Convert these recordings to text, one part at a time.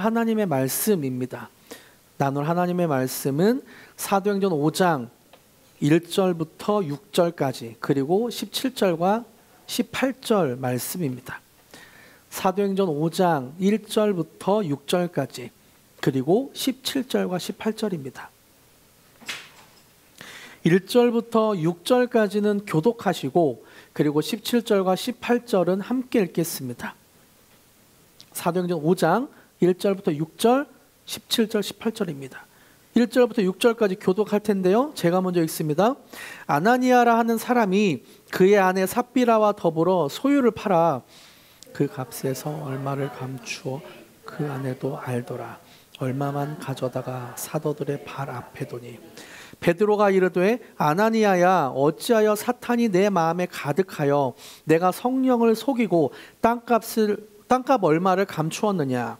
하나님의 말씀입니다. 나눌 하나님의 말씀은 사도행전 5장 1절부터 6절까지 그리고 17절과 18절 말씀입니다. 사도행전 5장 1절부터 6절까지 그리고 17절과 18절입니다. 1절부터 6절까지는 교독하시고 그리고 17절과 18절은 함께 읽겠습니다. 사도행전 5장 1절부터 6절, 17절, 18절입니다. 1절부터 6절까지 교독할 텐데요. 제가 먼저 읽습니다. 아나니아라 하는 사람이 그의 아내 삽비라와 더불어 소유를 팔아 그 값에서 얼마를 감추어 그 아내도 알더라. 얼마만 가져다가 사도들의 발 앞에 두니 베드로가 이르되 아나니아야 어찌하여 사탄이 내 마음에 가득하여 내가 성령을 속이고 땅값 얼마를 감추었느냐.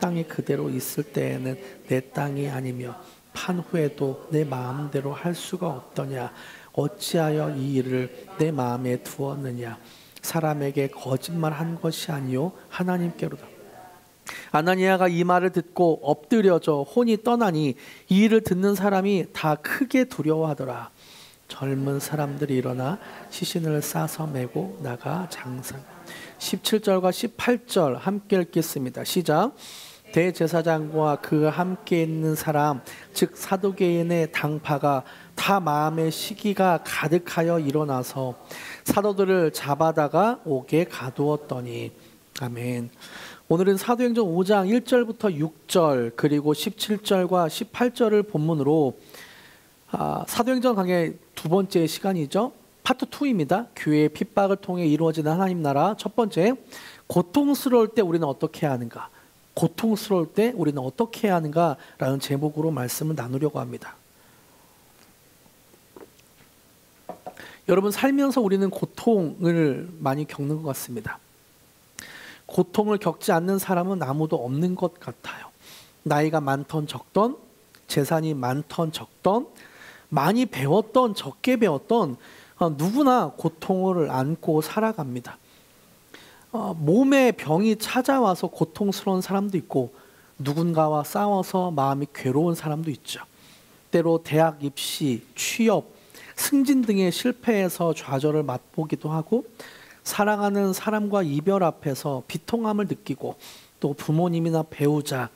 땅이 그대로 있을 때에는 내 땅이 아니며 판 후에도 내 마음대로 할 수가 없더냐. 어찌하여 이 일을 내 마음에 두었느냐. 사람에게 거짓말한 것이 아니요 하나님께로다. 아나니아가 이 말을 듣고 엎드려져 혼이 떠나니 이 일을 듣는 사람이 다 크게 두려워하더라. 젊은 사람들이 일어나 시신을 싸서 메고 나가 장사. 17절과 18절 함께 읽겠습니다. 시작. 대제사장과 그 함께 있는 사람 즉 사두개인의 당파가 다 마음의 시기가 가득하여 일어나서 사도들을 잡아다가 옥에 가두었더니. 아멘. 오늘은 사도행전 5장 1절부터 6절 그리고 17절과 18절을 본문으로 사도행전 강의 두 번째 시간이죠. 파트 2입니다. 교회의 핍박을 통해 이루어지는 하나님 나라. 첫 번째, 고통스러울 때 우리는 어떻게 해야 하는가? 고통스러울 때 우리는 어떻게 해야 하는가라는 제목으로 말씀을 나누려고 합니다. 여러분, 살면서 우리는 고통을 많이 겪는 것 같습니다. 고통을 겪지 않는 사람은 아무도 없는 것 같아요. 나이가 많던 적던, 재산이 많던 적던, 많이 배웠던 적게 배웠던 누구나 고통을 안고 살아갑니다. 몸에 병이 찾아와서 고통스러운 사람도 있고 누군가와 싸워서 마음이 괴로운 사람도 있죠. 때로 대학 입시, 취업, 승진 등의 실패에서 좌절을 맛보기도 하고 사랑하는 사람과 이별 앞에서 비통함을 느끼고 또 부모님이나 배우자,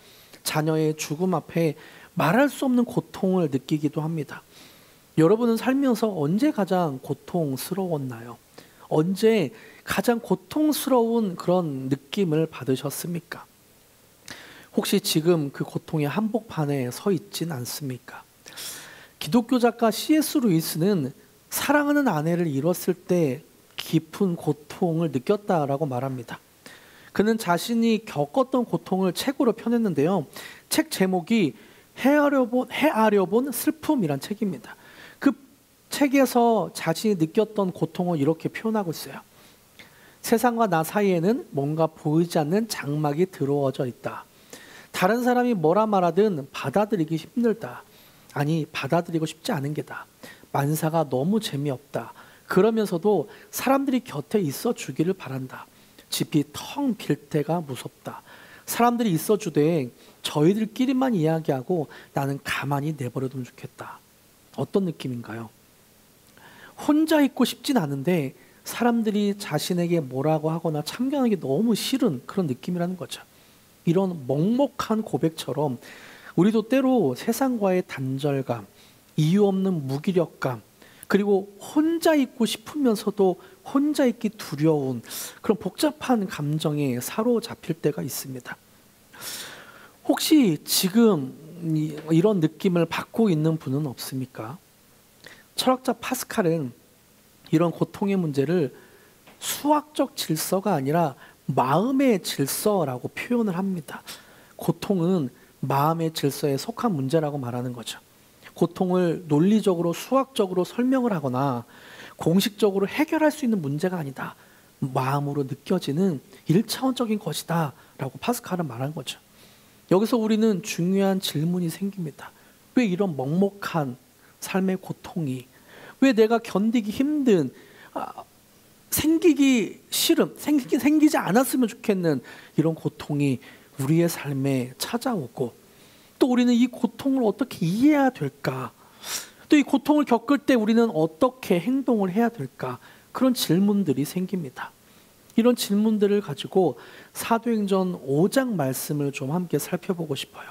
자녀의 죽음 앞에 말할 수 없는 고통을 느끼기도 합니다. 여러분은 살면서 언제 가장 고통스러웠나요? 언제 가장 고통스러운 그런 느낌을 받으셨습니까? 혹시 지금 그 고통의 한복판에 서 있진 않습니까? 기독교 작가 C.S. 루이스는 사랑하는 아내를 잃었을 때 깊은 고통을 느꼈다라고 말합니다. 그는 자신이 겪었던 고통을 책으로 펴냈는데요. 책 제목이 헤아려본 슬픔이란 책입니다. 그 책에서 자신이 느꼈던 고통을 이렇게 표현하고 있어요. 세상과 나 사이에는 뭔가 보이지 않는 장막이 들어오져 있다. 다른 사람이 뭐라 말하든 받아들이기 힘들다. 아니, 받아들이고 싶지 않은 게다. 만사가 너무 재미없다. 그러면서도 사람들이 곁에 있어 주기를 바란다. 집이 텅 빌 때가 무섭다. 사람들이 있어 주되 저희들끼리만 이야기하고 나는 가만히 내버려두면 좋겠다. 어떤 느낌인가요? 혼자 있고 싶진 않은데 사람들이 자신에게 뭐라고 하거나 참견하기 너무 싫은 그런 느낌이라는 거죠. 이런 먹먹한 고백처럼 우리도 때로 세상과의 단절감, 이유 없는 무기력감, 그리고 혼자 있고 싶으면서도 혼자 있기 두려운 그런 복잡한 감정에 사로잡힐 때가 있습니다. 혹시 지금 이런 느낌을 받고 있는 분은 없습니까? 철학자 파스칼은 이런 고통의 문제를 수학적 질서가 아니라 마음의 질서라고 표현을 합니다. 고통은 마음의 질서에 속한 문제라고 말하는 거죠. 고통을 논리적으로 수학적으로 설명을 하거나 공식적으로 해결할 수 있는 문제가 아니다. 마음으로 느껴지는 1차원적인 것이다 라고 파스칼은 말한 거죠. 여기서 우리는 중요한 질문이 생깁니다. 왜 이런 먹먹한 삶의 고통이, 왜 내가 견디기 힘든, 생기기 싫음, 생기지 않았으면 좋겠는 이런 고통이 우리의 삶에 찾아오고, 또 우리는 이 고통을 어떻게 이해해야 될까? 또 이 고통을 겪을 때 우리는 어떻게 행동을 해야 될까? 그런 질문들이 생깁니다. 이런 질문들을 가지고 사도행전 5장 말씀을 좀 함께 살펴보고 싶어요.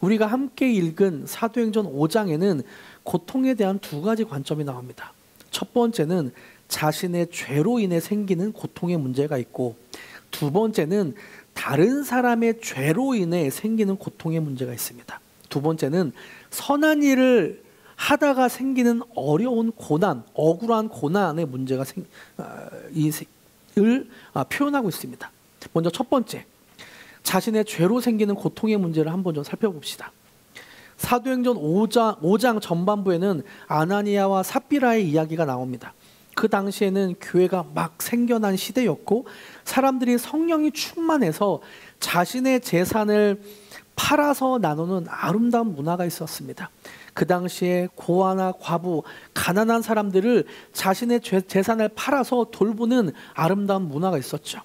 우리가 함께 읽은 사도행전 5장에는 고통에 대한 두 가지 관점이 나옵니다. 첫 번째는 자신의 죄로 인해 생기는 고통의 문제가 있고, 두 번째는 다른 사람의 죄로 인해 생기는 고통의 문제가 있습니다. 두 번째는 선한 일을 하다가 생기는 어려운 고난, 억울한 고난의 문제가 표현하고 있습니다. 먼저 첫 번째, 자신의 죄로 생기는 고통의 문제를 한번 좀 살펴봅시다. 사도행전 5장 전반부에는 아나니아와 삽비라의 이야기가 나옵니다. 그 당시에는 교회가 막 생겨난 시대였고, 사람들이 성령이 충만해서 자신의 재산을 팔아서 나누는 아름다운 문화가 있었습니다. 그 당시에 고아나 과부, 가난한 사람들을 자신의 재산을 팔아서 돌보는 아름다운 문화가 있었죠.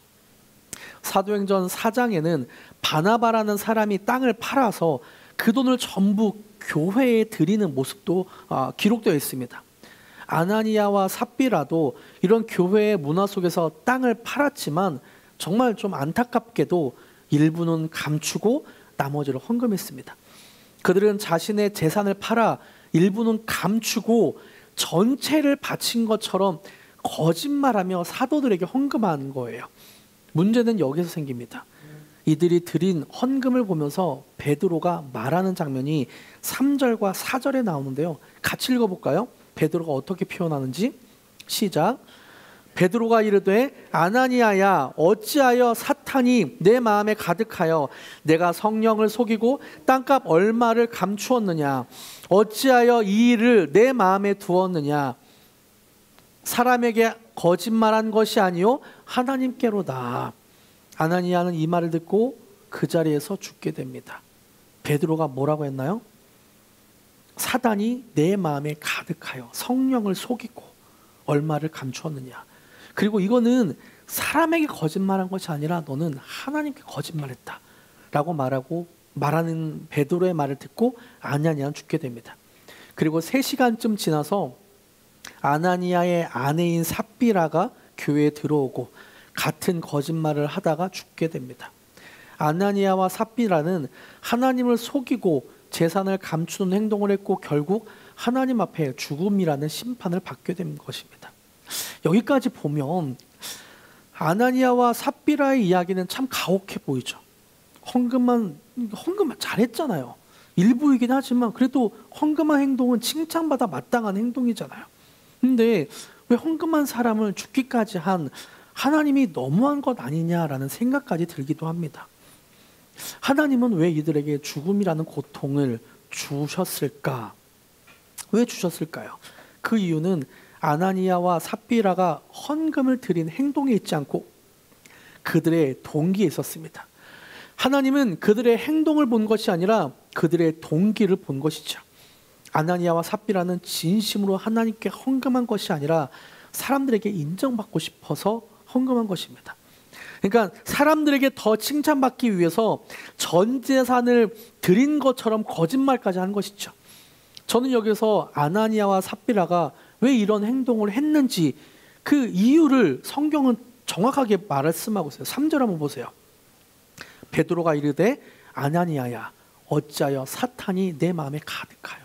사도행전 4장에는 바나바라는 사람이 땅을 팔아서 그 돈을 전부 교회에 드리는 모습도 기록되어 있습니다. 아나니아와 삽비라도 이런 교회의 문화 속에서 땅을 팔았지만 정말 좀 안타깝게도 일부는 감추고 나머지를 헌금했습니다. 그들은 자신의 재산을 팔아 일부는 감추고 전체를 바친 것처럼 거짓말하며 사도들에게 헌금한 거예요. 문제는 여기서 생깁니다. 이들이 드린 헌금을 보면서 베드로가 말하는 장면이 3절과 4절에 나오는데요. 같이 읽어볼까요? 베드로가 어떻게 표현하는지. 시작. 베드로가 이르되 아나니아야, 어찌하여 사탄이 내 마음에 가득하여 내가 성령을 속이고 땅값 얼마를 감추었느냐? 어찌하여 이 일을 내 마음에 두었느냐? 사람에게 거짓말한 것이 아니요 하나님께로다. 아나니아는 이 말을 듣고 그 자리에서 죽게 됩니다. 베드로가 뭐라고 했나요? 사단이 내 마음에 가득하여 성령을 속이고 얼마를 감추었느냐. 그리고 이거는 사람에게 거짓말한 것이 아니라 너는 하나님께 거짓말했다 라고 말하는 베드로의 말을 듣고 아나니아는 죽게 됩니다. 그리고 3시간쯤 지나서 아나니아의 아내인 삽비라가 교회에 들어오고 같은 거짓말을 하다가 죽게 됩니다. 아나니아와 삽비라는 하나님을 속이고 재산을 감추는 행동을 했고 결국 하나님 앞에 죽음이라는 심판을 받게 된 것입니다. 여기까지 보면 아나니아와 삽비라의 이야기는 참 가혹해 보이죠. 헌금만 잘했잖아요. 일부이긴 하지만 그래도 헌금한 행동은 칭찬받아 마땅한 행동이잖아요. 근데 왜 헌금한 사람을 죽기까지 한 하나님이 너무한 것 아니냐라는 생각까지 들기도 합니다. 하나님은 왜 이들에게 죽음이라는 고통을 주셨을까? 왜 주셨을까요? 그 이유는 아나니아와 삽비라가 헌금을 드린 행동에 있지 않고 그들의 동기에 있었습니다. 하나님은 그들의 행동을 본 것이 아니라 그들의 동기를 본 것이죠. 아나니아와 삽비라는 진심으로 하나님께 헌금한 것이 아니라 사람들에게 인정받고 싶어서 헌금한 것입니다. 그러니까 사람들에게 더 칭찬받기 위해서 전 재산을 드린 것처럼 거짓말까지 한 것이죠. 저는 여기서 아나니아와 삽비라가 왜 이런 행동을 했는지 그 이유를 성경은 정확하게 말씀하고 있어요. 3절 한번 보세요. 베드로가 이르되 아나니아야, 어찌하여 사탄이 내 마음에 가득하여.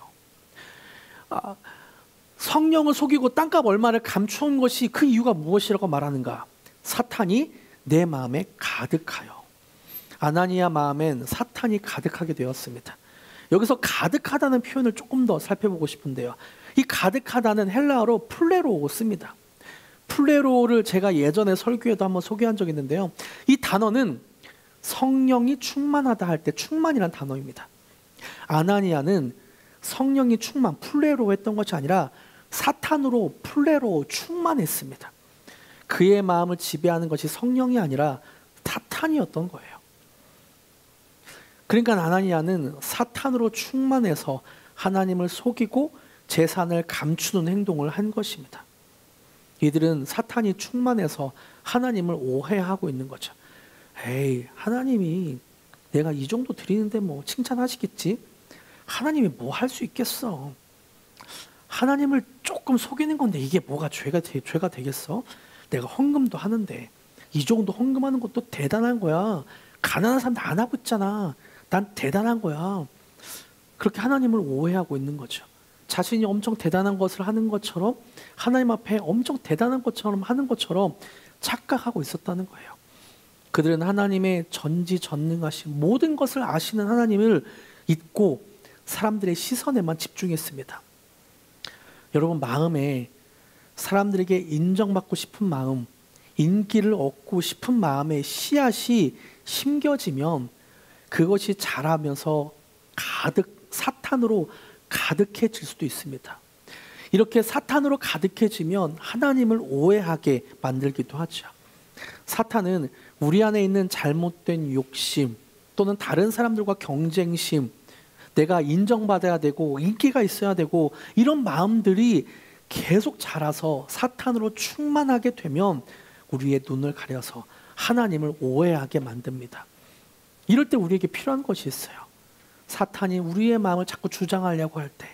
성령을 속이고 땅값 얼마를 감추은 것이 그 이유가 무엇이라고 말하는가? 사탄이 내 마음에 가득하여. 아나니아 마음엔 사탄이 가득하게 되었습니다. 여기서 가득하다는 표현을 조금 더 살펴보고 싶은데요. 이 가득하다는 헬라어로 플레로고 씁니다. 플레로를 제가 예전에 설교에도 한번 소개한 적이 있는데요. 이 단어는 성령이 충만하다 할 때 충만이라는 단어입니다. 아나니아는 성령이 플레로 했던 것이 아니라 사탄으로 플레로 충만했습니다. 그의 마음을 지배하는 것이 성령이 아니라 사탄이었던 거예요. 그러니까 아나니아는 사탄으로 충만해서 하나님을 속이고 재산을 감추는 행동을 한 것입니다. 이들은 사탄이 충만해서 하나님을 오해하고 있는 거죠. 에이, 하나님이 내가 이 정도 드리는데 뭐 칭찬하시겠지. 하나님이 뭐 할 수 있겠어. 하나님을 조금 속이는 건데 이게 뭐가 죄가 되겠어? 내가 헌금도 하는데 이 정도 헌금하는 것도 대단한 거야. 가난한 사람도 안 하고 있잖아. 난 대단한 거야. 그렇게 하나님을 오해하고 있는 거죠. 자신이 엄청 대단한 것을 하는 것처럼, 하나님 앞에 엄청 대단한 것처럼 하는 것처럼 착각하고 있었다는 거예요. 그들은 하나님의 전지전능하신 모든 것을 아시는 하나님을 잊고 사람들의 시선에만 집중했습니다. 여러분, 마음에 사람들에게 인정받고 싶은 마음, 인기를 얻고 싶은 마음의 씨앗이 심겨지면 그것이 자라면서 사탄으로 가득해질 수도 있습니다. 이렇게 사탄으로 가득해지면 하나님을 오해하게 만들기도 하죠. 사탄은 우리 안에 있는 잘못된 욕심 또는 다른 사람들과 경쟁심, 내가 인정받아야 되고 인기가 있어야 되고 이런 마음들이 계속 자라서 사탄으로 충만하게 되면 우리의 눈을 가려서 하나님을 오해하게 만듭니다. 이럴 때 우리에게 필요한 것이 있어요. 사탄이 우리의 마음을 자꾸 주장하려고 할 때,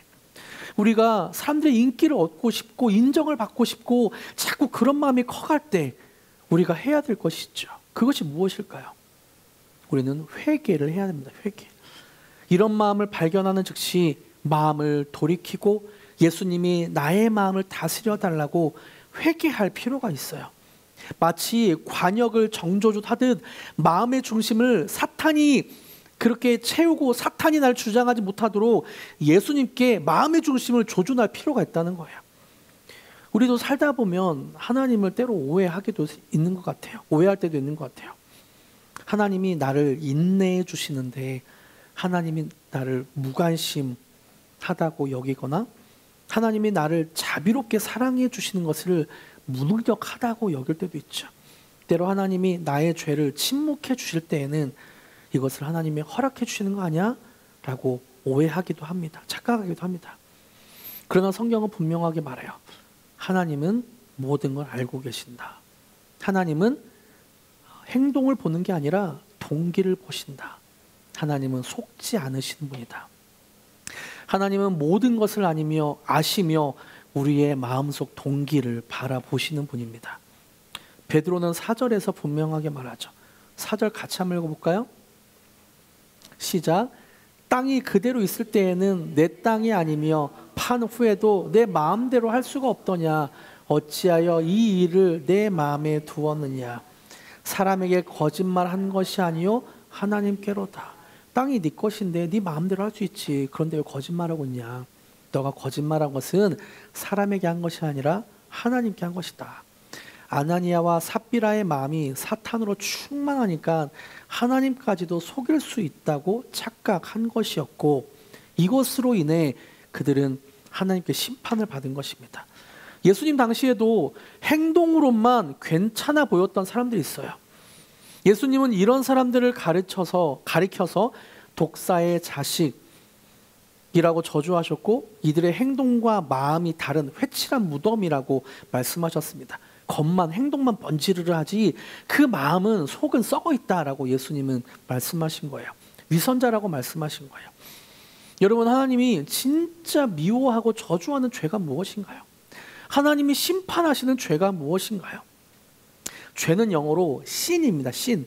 우리가 사람들의 인기를 얻고 싶고 인정을 받고 싶고 자꾸 그런 마음이 커갈 때 우리가 해야 될 것이 있죠. 그것이 무엇일까요? 우리는 회개를 해야 됩니다. 회개. 이런 마음을 발견하는 즉시 마음을 돌이키고 예수님이 나의 마음을 다스려 달라고 회개할 필요가 있어요. 마치 관역을 정조준하듯 마음의 중심을 사탄이 그렇게 채우고 사탄이 날 주장하지 못하도록 예수님께 마음의 중심을 조준할 필요가 있다는 거예요. 우리도 살다 보면 하나님을 때로 오해하기도 있는 것 같아요. 오해할 때도 있는 것 같아요. 하나님이 나를 인내해 주시는데 하나님이 나를 무관심하다고 여기거나 하나님이 나를 자비롭게 사랑해 주시는 것을 무능력하다고 여길 때도 있죠. 때로 하나님이 나의 죄를 침묵해 주실 때에는 이것을 하나님이 허락해 주시는 거 아니야? 라고 오해하기도 합니다. 착각하기도 합니다. 그러나 성경은 분명하게 말해요. 하나님은 모든 걸 알고 계신다. 하나님은 행동을 보는 게 아니라 동기를 보신다. 하나님은 속지 않으시는 분이다. 하나님은 모든 것을 아시며 우리의 마음속 동기를 바라보시는 분입니다. 베드로는 4절에서 분명하게 말하죠. 4절 같이 한번 읽어볼까요? 시작. 땅이 그대로 있을 때에는 내 땅이 아니며 판 후에도 내 마음대로 할 수가 없더냐. 어찌하여 이 일을 내 마음에 두었느냐. 사람에게 거짓말한 것이 아니요 하나님께로다. 땅이 네 것인데 네 마음대로 할 수 있지. 그런데 왜 거짓말하고 있냐. 너가 거짓말한 것은 사람에게 한 것이 아니라 하나님께 한 것이다. 아나니아와 삽비라의 마음이 사탄으로 충만하니까 하나님까지도 속일 수 있다고 착각한 것이었고, 이것으로 인해 그들은 하나님께 심판을 받은 것입니다. 예수님 당시에도 행동으로만 괜찮아 보였던 사람들이 있어요. 예수님은 이런 사람들을 가리켜서 독사의 자식이라고 저주하셨고, 이들의 행동과 마음이 다른 회칠한 무덤이라고 말씀하셨습니다. 겉만 행동만 번지르르 하지 그 마음은 속은 썩어 있다라고 예수님은 말씀하신 거예요. 위선자라고 말씀하신 거예요. 여러분, 하나님이 진짜 미워하고 저주하는 죄가 무엇인가요? 하나님이 심판하시는 죄가 무엇인가요? 죄는 영어로 sin입니다. sin.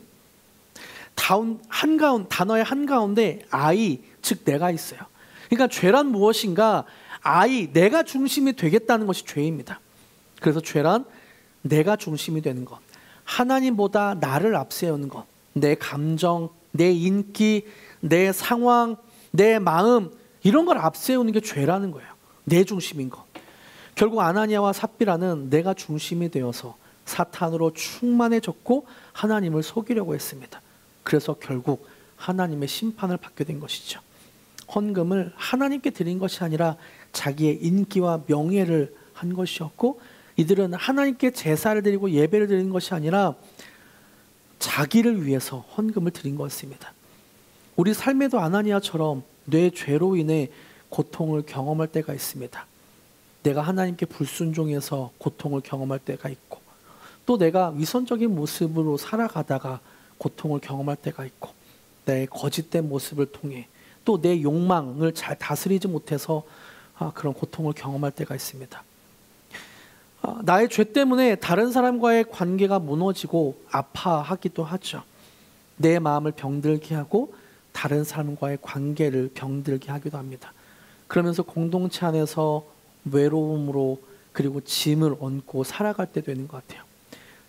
단어의 한가운데 I, 즉 내가 있어요. 그러니까 죄란 무엇인가? I, 내가 중심이 되겠다는 것이 죄입니다. 그래서 죄란 내가 중심이 되는 것, 하나님보다 나를 앞세우는 것, 내 감정, 내 인기, 내 상황, 내 마음, 이런 걸 앞세우는 게 죄라는 거예요. 내 중심인 것. 결국 아나니아와 삽비라는 내가 중심이 되어서 사탄으로 충만해졌고 하나님을 속이려고 했습니다. 그래서 결국 하나님의 심판을 받게 된 것이죠. 헌금을 하나님께 드린 것이 아니라 자기의 인기와 명예를 한 것이었고, 이들은 하나님께 제사를 드리고 예배를 드리는 것이 아니라 자기를 위해서 헌금을 드린 것입니다. 우리 삶에도 아나니아처럼 내 죄로 인해 고통을 경험할 때가 있습니다. 내가 하나님께 불순종해서 고통을 경험할 때가 있고, 또 내가 위선적인 모습으로 살아가다가 고통을 경험할 때가 있고, 내 거짓된 모습을 통해 또 내 욕망을 잘 다스리지 못해서 그런 고통을 경험할 때가 있습니다. 나의 죄 때문에 다른 사람과의 관계가 무너지고 아파하기도 하죠. 내 마음을 병들게 하고 다른 사람과의 관계를 병들게 하기도 합니다. 그러면서 공동체 안에서 외로움으로 그리고 짐을 얹고 살아갈 때 되는 것 같아요.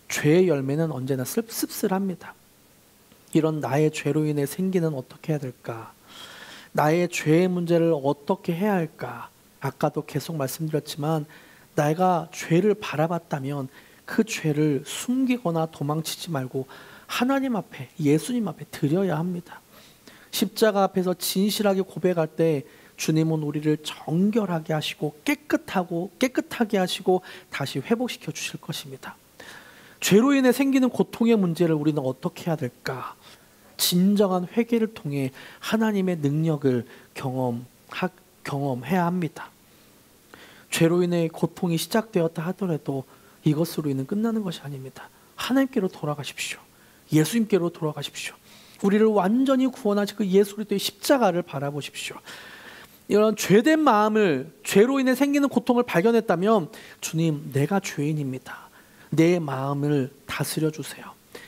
죄의 열매는 언제나 씁쓸합니다. 이런 나의 죄로 인해 생기는 어떻게 해야 될까? 나의 죄의 문제를 어떻게 해야 할까? 아까도 계속 말씀드렸지만 내가 죄를 바라봤다면 그 죄를 숨기거나 도망치지 말고 하나님 앞에, 예수님 앞에 드려야 합니다. 십자가 앞에서 진실하게 고백할 때 주님은 우리를 정결하게 하시고 깨끗하게 하시고 다시 회복시켜 주실 것입니다. 죄로 인해 생기는 고통의 문제를 우리는 어떻게 해야 될까? 진정한 회개를 통해 하나님의 능력을 경험해야 합니다. 죄로 인해 고통이 시작되었다 하더라도 이것으로 인해 끝나는 것이 아닙니다. 하나님께로 돌아가십시오. 예수님께로 돌아가십시오. 우리를 완전히 구원하신 그 예수 그리스도의 십자가를 바라보십시오. 이런 죄된 마음을, 죄로 인해 생기는 고통을 발견했다면 주님, 내가 죄인입니다. 내 마음을 다스려 주세요.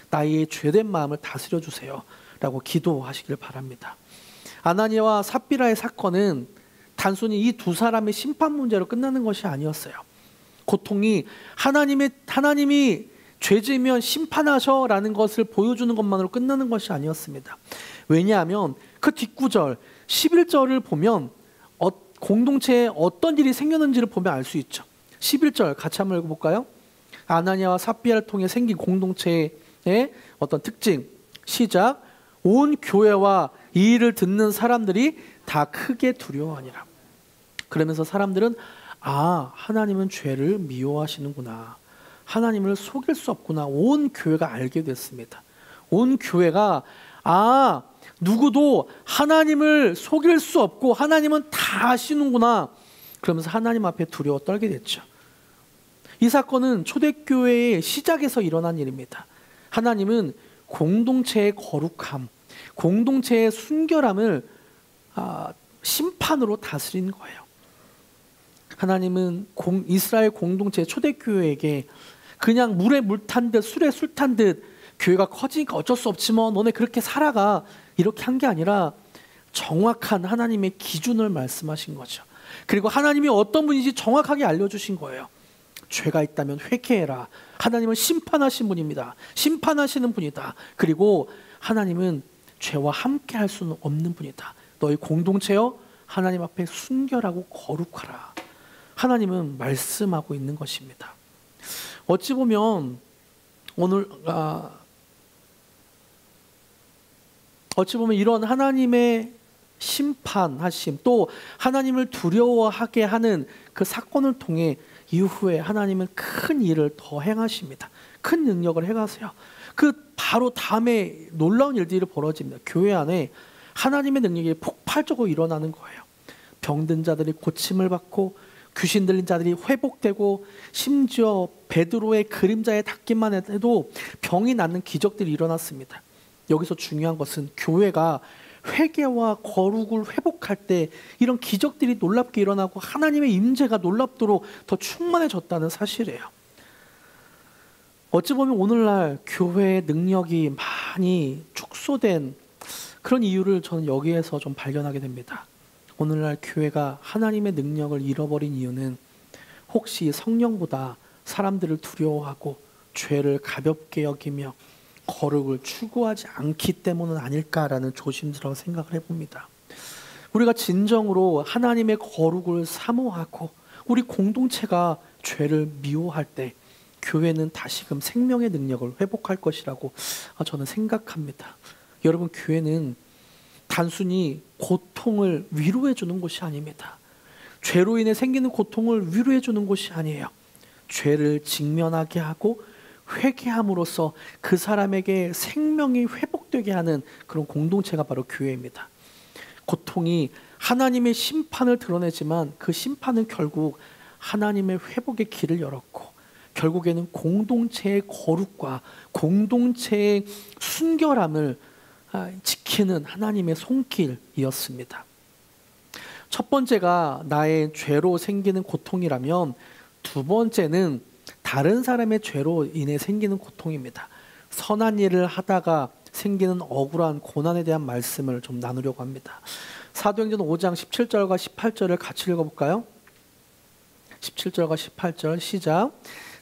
나의 죄된 마음을 다스려 주세요 라고 기도하시길 바랍니다. 아나니아와 삽비라의 사건은 단순히 이 두 사람의 심판 문제로 끝나는 것이 아니었어요. 고통이 하나님이 죄지으면 심판하셔라는 것을 보여주는 것만으로 끝나는 것이 아니었습니다. 왜냐하면 그 뒷구절 11절을 보면 공동체에 어떤 일이 생겼는지를 보면 알 수 있죠. 11절 같이 한번 읽어볼까요? 아나니아와 삽비라를 통해 생긴 공동체의 어떤 특징. 시작. 온 교회와 이 일을 듣는 사람들이 다 크게 두려워하니라. 그러면서 사람들은 하나님은 죄를 미워하시는구나. 하나님을 속일 수 없구나. 온 교회가 알게 됐습니다. 온 교회가 누구도 하나님을 속일 수 없고 하나님은 다 아시는구나. 그러면서 하나님 앞에 두려워 떨게 됐죠. 이 사건은 초대교회의 시작에서 일어난 일입니다. 하나님은 공동체의 거룩함, 공동체의 순결함을 심판으로 다스린 거예요. 하나님은 이스라엘 공동체 초대교회에게 그냥 물에 물 탄 듯 술에 술 탄 듯 교회가 커지니까 어쩔 수 없지 뭐 너네 그렇게 살아가 이렇게 한 게 아니라 정확한 하나님의 기준을 말씀하신 거죠. 그리고 하나님이 어떤 분인지 정확하게 알려주신 거예요. 죄가 있다면 회개해라. 하나님은 심판하신 분입니다. 심판하시는 분이다. 그리고 하나님은 죄와 함께 할 수는 없는 분이다. 너희 공동체여 하나님 앞에 순결하고 거룩하라. 하나님은 말씀하고 있는 것입니다. 어찌 보면 이런 하나님의 심판하심 또 하나님을 두려워하게 하는 그 사건을 통해 이후에 하나님은 큰 일을 더 행하십니다. 큰 능력을 행하세요. 그 바로 다음에 놀라운 일들이 벌어집니다. 교회 안에 하나님의 능력이 폭발적으로 일어나는 거예요. 병든 자들이 고침을 받고 귀신 들린 자들이 회복되고 심지어 베드로의 그림자에 닿기만 해도 병이 낫는 기적들이 일어났습니다. 여기서 중요한 것은 교회가 회개와 거룩을 회복할 때 이런 기적들이 놀랍게 일어나고 하나님의 임재가 놀랍도록 더 충만해졌다는 사실이에요. 어찌 보면 오늘날 교회의 능력이 많이 축소된 그런 이유를 저는 여기에서 좀 발견하게 됩니다. 오늘날 교회가 하나님의 능력을 잃어버린 이유는 혹시 성령보다 사람들을 두려워하고 죄를 가볍게 여기며 거룩을 추구하지 않기 때문은 아닐까라는 조심스러운 생각을 해봅니다. 우리가 진정으로 하나님의 거룩을 사모하고 우리 공동체가 죄를 미워할 때 교회는 다시금 생명의 능력을 회복할 것이라고 저는 생각합니다. 여러분, 교회는 단순히 고통을 위로해 주는 곳이 아닙니다. 죄로 인해 생기는 고통을 위로해 주는 곳이 아니에요. 죄를 직면하게 하고 회개함으로써 그 사람에게 생명이 회복되게 하는 그런 공동체가 바로 교회입니다. 고통이 하나님의 심판을 드러내지만 그 심판은 결국 하나님의 회복의 길을 열었고 결국에는 공동체의 거룩과 공동체의 순결함을 지키는 하나님의 손길이었습니다. 첫 번째가 나의 죄로 생기는 고통이라면 두 번째는 다른 사람의 죄로 인해 생기는 고통입니다. 선한 일을 하다가 생기는 억울한 고난에 대한 말씀을 좀 나누려고 합니다. 사도행전 5장 17절과 18절을 같이 읽어볼까요? 17절과 18절 시작.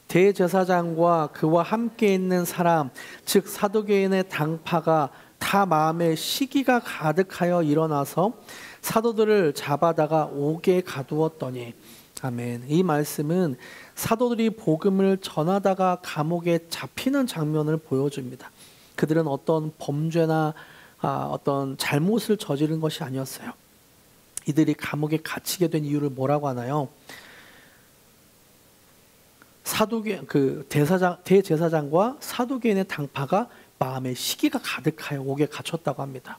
대제사장과 그와 함께 있는 사람 즉 사두개인의 당파가 다 마음에 시기가 가득하여 일어나서 사도들을 잡아다가 옥에 가두었더니. 아멘. 이 말씀은 사도들이 복음을 전하다가 감옥에 잡히는 장면을 보여줍니다. 그들은 어떤 범죄나 어떤 잘못을 저지른 것이 아니었어요. 이들이 감옥에 갇히게 된 이유를 뭐라고 하나요? 대제사장과 사두개인의 당파가 마음에 시기가 가득하여 옥에 갇혔다고 합니다.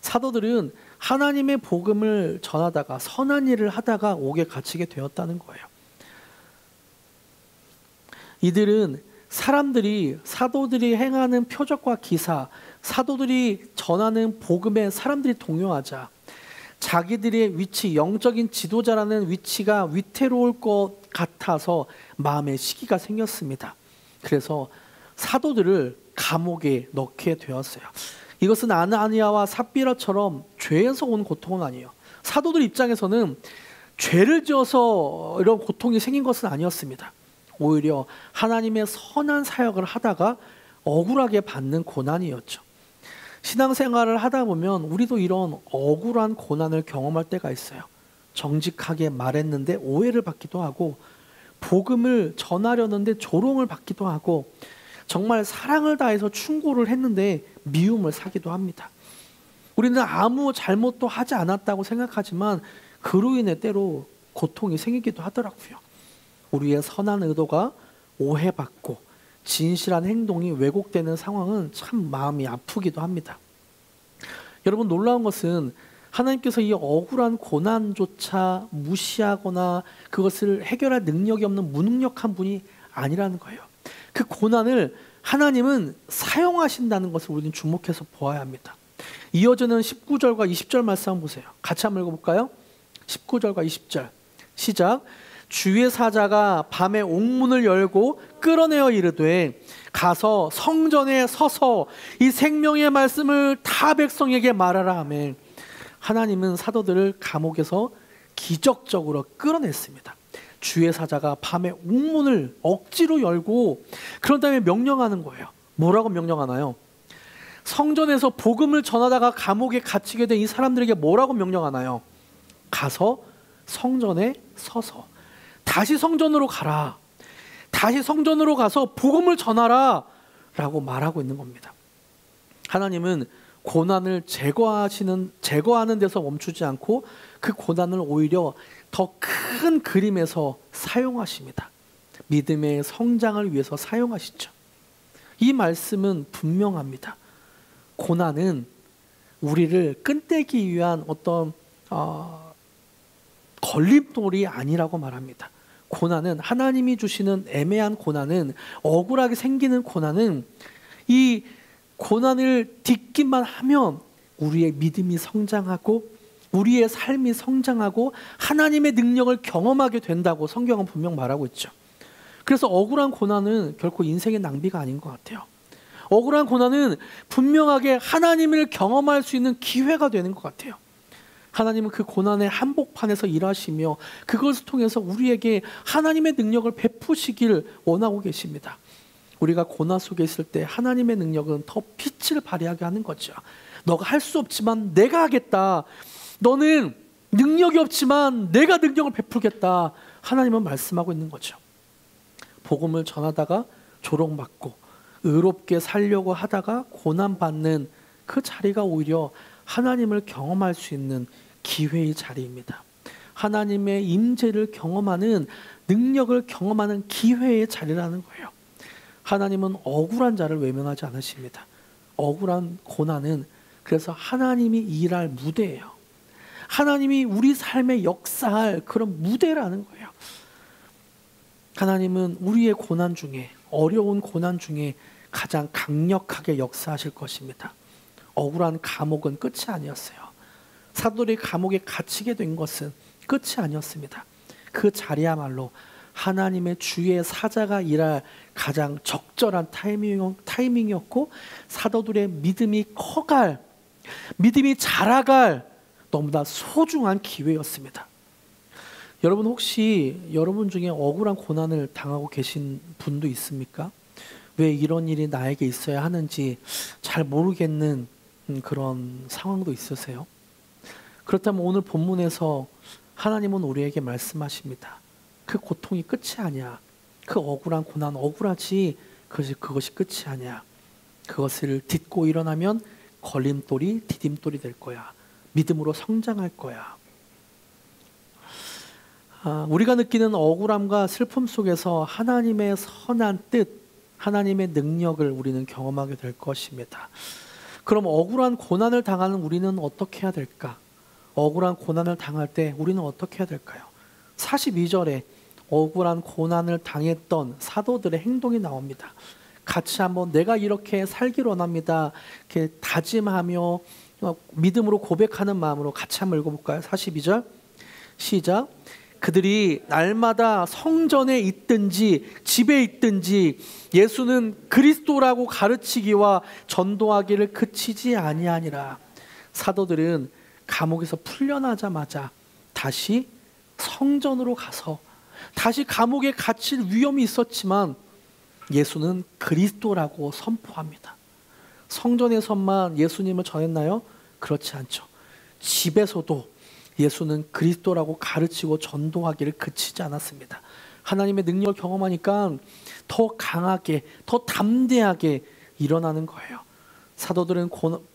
사도들은 하나님의 복음을 전하다가 선한 일을 하다가 옥에 갇히게 되었다는 거예요. 이들은 사도들이 행하는 표적과 기사, 사도들이 전하는 복음에 사람들이 동요하자 자기들의 위치, 영적인 지도자라는 위치가 위태로울 것 같아서 마음에 시기가 생겼습니다. 그래서 사도들을 감옥에 넣게 되었어요. 이것은 아나니아와 삽비라처럼 죄에서 온 고통은 아니에요. 사도들 입장에서는 죄를 지어서 이런 고통이 생긴 것은 아니었습니다. 오히려 하나님의 선한 사역을 하다가 억울하게 받는 고난이었죠. 신앙생활을 하다 보면 우리도 이런 억울한 고난을 경험할 때가 있어요. 정직하게 말했는데 오해를 받기도 하고, 복음을 전하려는데 조롱을 받기도 하고, 정말 사랑을 다해서 충고를 했는데 미움을 사기도 합니다. 우리는 아무 잘못도 하지 않았다고 생각하지만 그로 인해 때로 고통이 생기기도 하더라고요. 우리의 선한 의도가 오해받고 진실한 행동이 왜곡되는 상황은 참 마음이 아프기도 합니다. 여러분, 놀라운 것은 하나님께서 이 억울한 고난조차 무시하거나 그것을 해결할 능력이 없는 무능력한 분이 아니라는 거예요. 그 고난을 하나님은 사용하신다는 것을 우리는 주목해서 보아야 합니다. 이어지는 19절과 20절 말씀 한번 보세요. 같이 한번 읽어볼까요? 19절과 20절 시작. 주의 사자가 밤에 옥문을 열고 끌어내어 이르되 가서 성전에 서서 이 생명의 말씀을 다 백성에게 말하라 하매, 하나님은 사도들을 감옥에서 기적적으로 끌어냈습니다. 주의 사자가 밤에 옥문을 억지로 열고 그런 다음에 명령하는 거예요. 뭐라고 명령하나요? 성전에서 복음을 전하다가 감옥에 갇히게 된 이 사람들에게 뭐라고 명령하나요? 가서 성전에 서서 다시 성전으로 가라. 다시 성전으로 가서 복음을 전하라 라고 말하고 있는 겁니다. 하나님은 고난을 제거하는 데서 멈추지 않고 그 고난을 오히려 더 큰 그림에서 사용하십니다. 믿음의 성장을 위해서 사용하시죠. 이 말씀은 분명합니다. 고난은 우리를 끝내기 위한 어떤 걸림돌이 아니라고 말합니다. 고난은, 하나님이 주시는 애매한 고난은, 억울하게 생기는 고난은, 이 고난을 딛기만 하면 우리의 믿음이 성장하고 우리의 삶이 성장하고 하나님의 능력을 경험하게 된다고 성경은 분명 말하고 있죠. 그래서 억울한 고난은 결코 인생의 낭비가 아닌 것 같아요. 억울한 고난은 분명하게 하나님을 경험할 수 있는 기회가 되는 것 같아요. 하나님은 그 고난의 한복판에서 일하시며 그것을 통해서 우리에게 하나님의 능력을 베푸시길 원하고 계십니다. 우리가 고난 속에 있을 때 하나님의 능력은 더 빛을 발휘하게 하는 거죠. 너가 할 수 없지만 내가 하겠다. 너는 능력이 없지만 내가 능력을 베풀겠다. 하나님은 말씀하고 있는 거죠. 복음을 전하다가 조롱받고 의롭게 살려고 하다가 고난받는 그 자리가 오히려 하나님을 경험할 수 있는 기회의 자리입니다. 하나님의 임재를 경험하는, 능력을 경험하는 기회의 자리라는 거예요. 하나님은 억울한 자를 외면하지 않으십니다. 억울한 고난은 그래서 하나님이 일할 무대예요. 하나님이 우리 삶에 역사할 그런 무대라는 거예요. 하나님은 우리의 고난 중에, 어려운 고난 중에 가장 강력하게 역사하실 것입니다. 억울한 감옥은 끝이 아니었어요. 사도들이 감옥에 갇히게 된 것은 끝이 아니었습니다. 그 자리야말로 하나님의 주의 사자가 일할 가장 적절한 타이밍이었고, 사도들의 믿음이 커갈, 믿음이 자라갈 너무나 소중한 기회였습니다. 여러분, 혹시 여러분 중에 억울한 고난을 당하고 계신 분도 있습니까? 왜 이런 일이 나에게 있어야 하는지 잘 모르겠는 그런 상황도 있으세요? 그렇다면 오늘 본문에서 하나님은 우리에게 말씀하십니다. 그 고통이 끝이 아니야. 그 억울한 고난 억울하지, 그것이 끝이 아니야. 그것을 딛고 일어나면 걸림돌이 디딤돌이 될 거야. 믿음으로 성장할 거야. 우리가 느끼는 억울함과 슬픔 속에서 하나님의 선한 뜻, 하나님의 능력을 우리는 경험하게 될 것입니다. 그럼 억울한 고난을 당하는 우리는 어떻게 해야 될까? 억울한 고난을 당할 때 우리는 어떻게 해야 될까요? 42절에 억울한 고난을 당했던 사도들의 행동이 나옵니다. 같이 한번 내가 이렇게 살기를 원합니다. 이렇게 다짐하며 믿음으로 고백하는 마음으로 같이 한번 읽어볼까요? 42절 시작. 그들이 날마다 성전에 있든지 집에 있든지 예수는 그리스도라고 가르치기와 전도하기를 그치지 아니하니라. 사도들은 감옥에서 풀려나자마자 다시 성전으로 가서 다시 감옥에 갇힐 위험이 있었지만 예수는 그리스도라고 선포합니다. 성전에서만 예수님을 전했나요? 그렇지 않죠. 집에서도 예수는 그리스도라고 가르치고 전도하기를 그치지 않았습니다. 하나님의 능력을 경험하니까 더 강하게, 더 담대하게 일어나는 거예요. 사도들은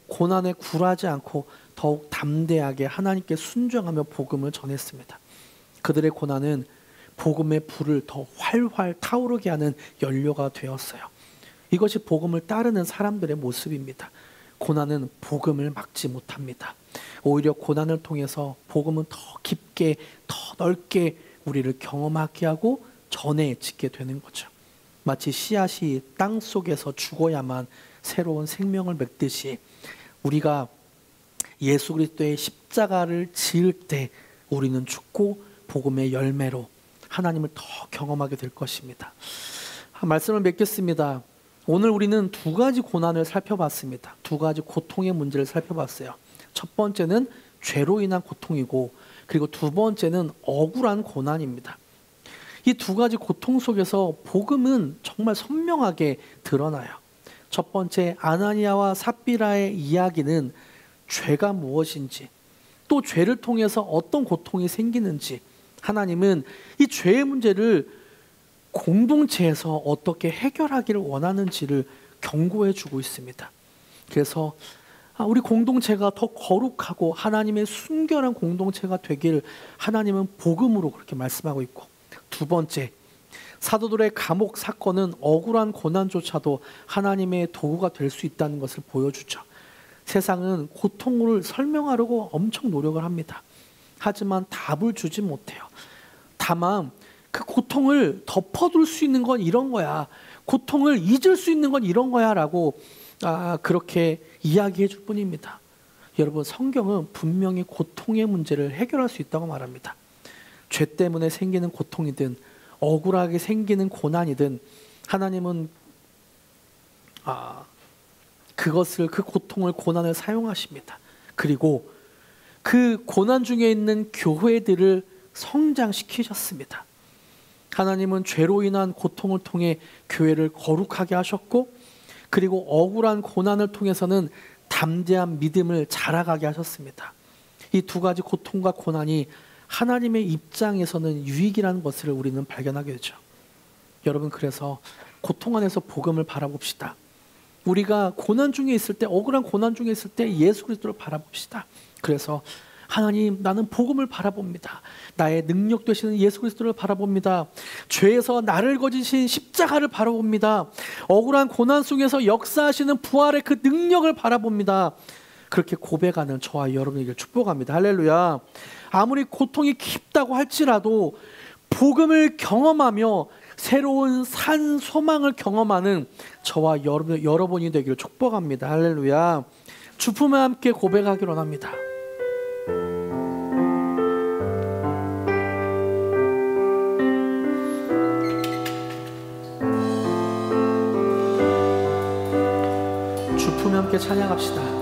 고난에 굴하지 않고 더욱 담대하게 하나님께 순종하며 복음을 전했습니다. 그들의 고난은 복음의 불을 더 활활 타오르게 하는 연료가 되었어요. 이것이 복음을 따르는 사람들의 모습입니다. 고난은 복음을 막지 못합니다. 오히려 고난을 통해서 복음은 더 깊게, 더 넓게 우리를 경험하게 하고 전해 짓게 되는 거죠. 마치 씨앗이 땅 속에서 죽어야만 새로운 생명을 맺듯이 우리가 예수 그리스도의 십자가를 지을 때 우리는 죽고 복음의 열매로 하나님을 더 경험하게 될 것입니다. 말씀을 맺겠습니다. 오늘 우리는 두 가지 고난을 살펴봤습니다. 두 가지 고통의 문제를 살펴봤어요. 첫 번째는 죄로 인한 고통이고, 그리고 두 번째는 억울한 고난입니다. 이 두 가지 고통 속에서 복음은 정말 선명하게 드러나요. 첫 번째 아나니아와 삽비라의 이야기는 죄가 무엇인지, 또 죄를 통해서 어떤 고통이 생기는지, 하나님은 이 죄의 문제를 공동체에서 어떻게 해결하기를 원하는지를 경고해 주고 있습니다. 그래서 우리 공동체가 더 거룩하고 하나님의 순결한 공동체가 되길 하나님은 복음으로 그렇게 말씀하고 있고, 두 번째, 사도들의 감옥 사건은 억울한 고난조차도 하나님의 도구가 될 수 있다는 것을 보여주죠. 세상은 고통을 설명하려고 엄청 노력을 합니다. 하지만 답을 주지 못해요. 다만 그 고통을 덮어둘 수 있는 건 이런 거야, 고통을 잊을 수 있는 건 이런 거야 라고 그렇게 이야기해 줄 뿐입니다. 여러분, 성경은 분명히 고통의 문제를 해결할 수 있다고 말합니다. 죄 때문에 생기는 고통이든 억울하게 생기는 고난이든 하나님은 그 고통을, 고난을 사용하십니다. 그리고 그 고난 중에 있는 교회들을 성장시키셨습니다. 하나님은 죄로 인한 고통을 통해 교회를 거룩하게 하셨고, 그리고 억울한 고난을 통해서는 담대한 믿음을 자라가게 하셨습니다. 이 두 가지 고통과 고난이 하나님의 입장에서는 유익이라는 것을 우리는 발견하게 되죠. 여러분, 그래서 고통 안에서 복음을 바라봅시다. 우리가 고난 중에 있을 때, 억울한 고난 중에 있을 때 예수 그리스도를 바라봅시다. 그래서 하나님, 나는 복음을 바라봅니다. 나의 능력 되시는 예수 그리스도를 바라봅니다. 죄에서 나를 거지신 십자가를 바라봅니다. 억울한 고난 속에서 역사하시는 부활의 그 능력을 바라봅니다. 그렇게 고백하는 저와 여러분에게 축복합니다. 할렐루야. 아무리 고통이 깊다고 할지라도 복음을 경험하며 새로운 산 소망을 경험하는 저와 여러분이 되기를 축복합니다. 할렐루야. 주품에 함께 고백하기로 합니다. 주품에 함께 찬양합시다.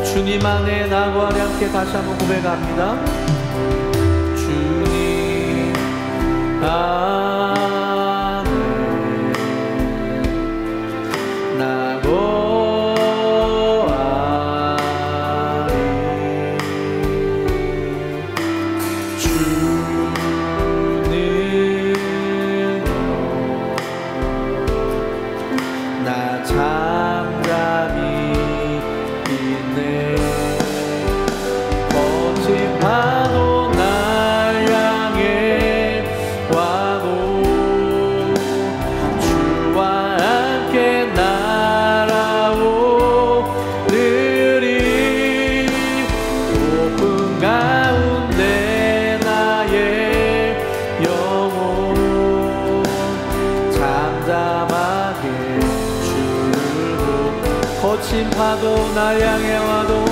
주님 안에 나와 함께 다시 한번 고백합니다. 주님 안에 나와 주님 나 잠잠히 파도 날 향해 와도 주와 함께 날아오르리. 높은 가운데 나의 영혼 잠잠하게 주고 거친 파도 날 향해 와도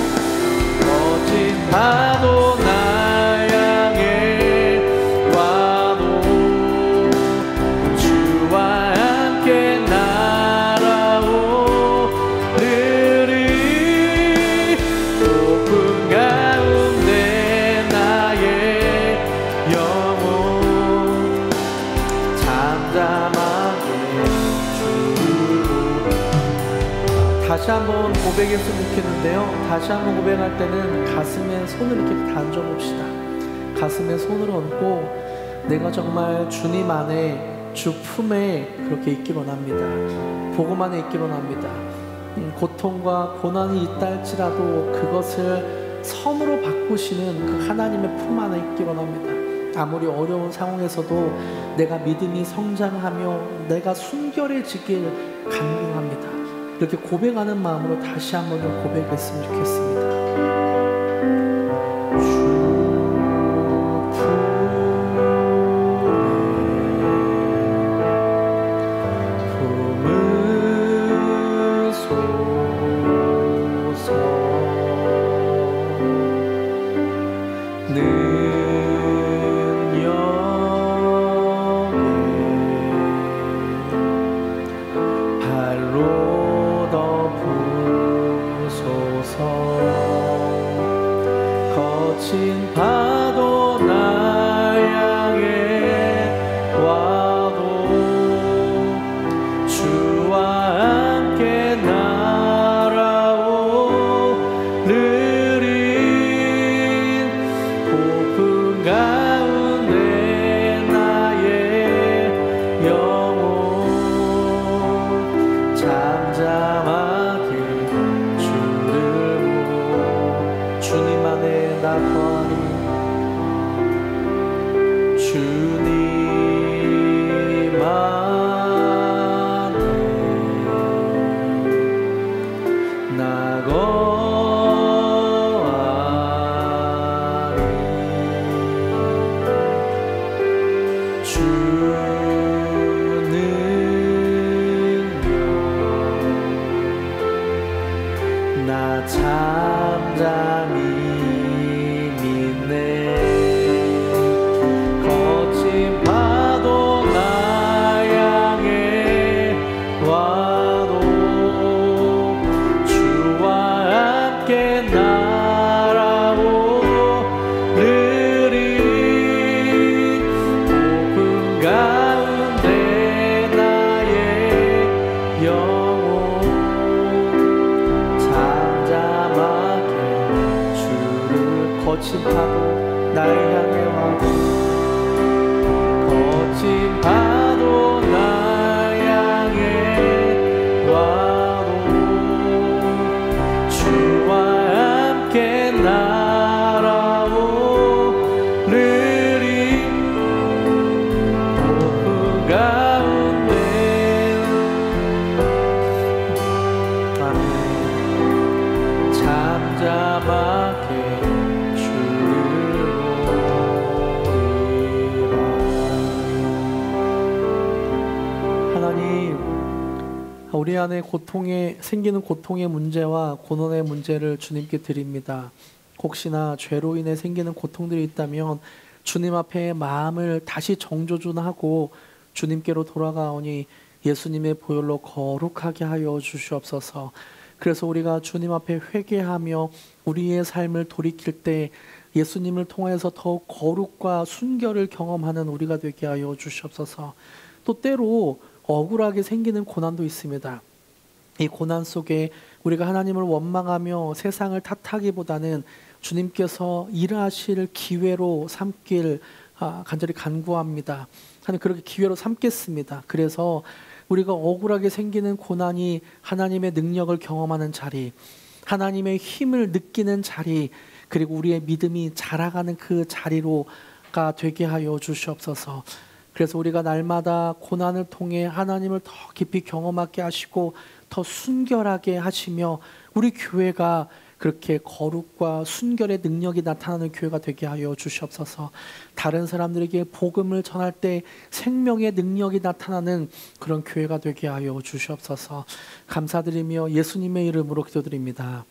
거친 파도 날 향해 와도 주와 함께 날아오르리. 높은 가운데 나의 영혼 잠잠하게 주고. 다시 한번 고백했으면 좋겠는데요, 다시 한번 고백할 때는 가슴에 손을 이렇게 얹어봅시다. 가슴에 손을 얹고 내가 정말 주님 안에 주 품에 그렇게 있기로 합니다. 복음 안에 있기로 합니다. 고통과 고난이 있다 할지라도 그것을 선으로 바꾸시는 그 하나님의 품 안에 있기로 합니다. 아무리 어려운 상황에서도 내가 믿음이 성장하며 내가 순결해지길 간구합니다. 이렇게 고백하는 마음으로 다시 한번 고백했으면 좋겠습니다. 거친 파도 날 향해 와도 주와 함께 날아오르리. 고픈 가운데 나의 영혼 잠잠하게 주님 안에 나 거하리. 주님 안에 나 거하리. 주는요 나 잠잠히 와도 주 거친 파도 날 향해 와도 거친 파도 날 향해 와도 주와 함께 날아오르리 폭풍 가운데 아멘. 잠잠하게 주를 보리라. 하나님, 우리 안에 생기는 고통의 문제와 고난의 문제를 주님께 드립니다. 혹시나 죄로 인해 생기는 고통들이 있다면 주님 앞에 마음을 다시 정조준하고 주님께로 돌아가오니 예수님의 보혈로 거룩하게 하여 주시옵소서. 그래서 우리가 주님 앞에 회개하며 우리의 삶을 돌이킬 때 예수님을 통해서 더욱 거룩과 순결을 경험하는 우리가 되게 하여 주시옵소서. 또 때로 억울하게 생기는 고난도 있습니다. 이 고난 속에 우리가 하나님을 원망하며 세상을 탓하기보다는 주님께서 일하실 기회로 삼길 간절히 간구합니다. 하나님 그렇게 기회로 삼겠습니다. 그래서 우리가 억울하게 생기는 고난이 하나님의 능력을 경험하는 자리, 하나님의 힘을 느끼는 자리, 그리고 우리의 믿음이 자라가는 그 자리로가 되게 하여 주시옵소서. 그래서 우리가 날마다 고난을 통해 하나님을 더 깊이 경험하게 하시고 더 순결하게 하시며 우리 교회가 그렇게 거룩과 순결의 능력이 나타나는 교회가 되게 하여 주시옵소서. 다른 사람들에게 복음을 전할 때 생명의 능력이 나타나는 그런 교회가 되게 하여 주시옵소서. 감사드리며 예수님의 이름으로 기도드립니다.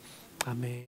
아멘.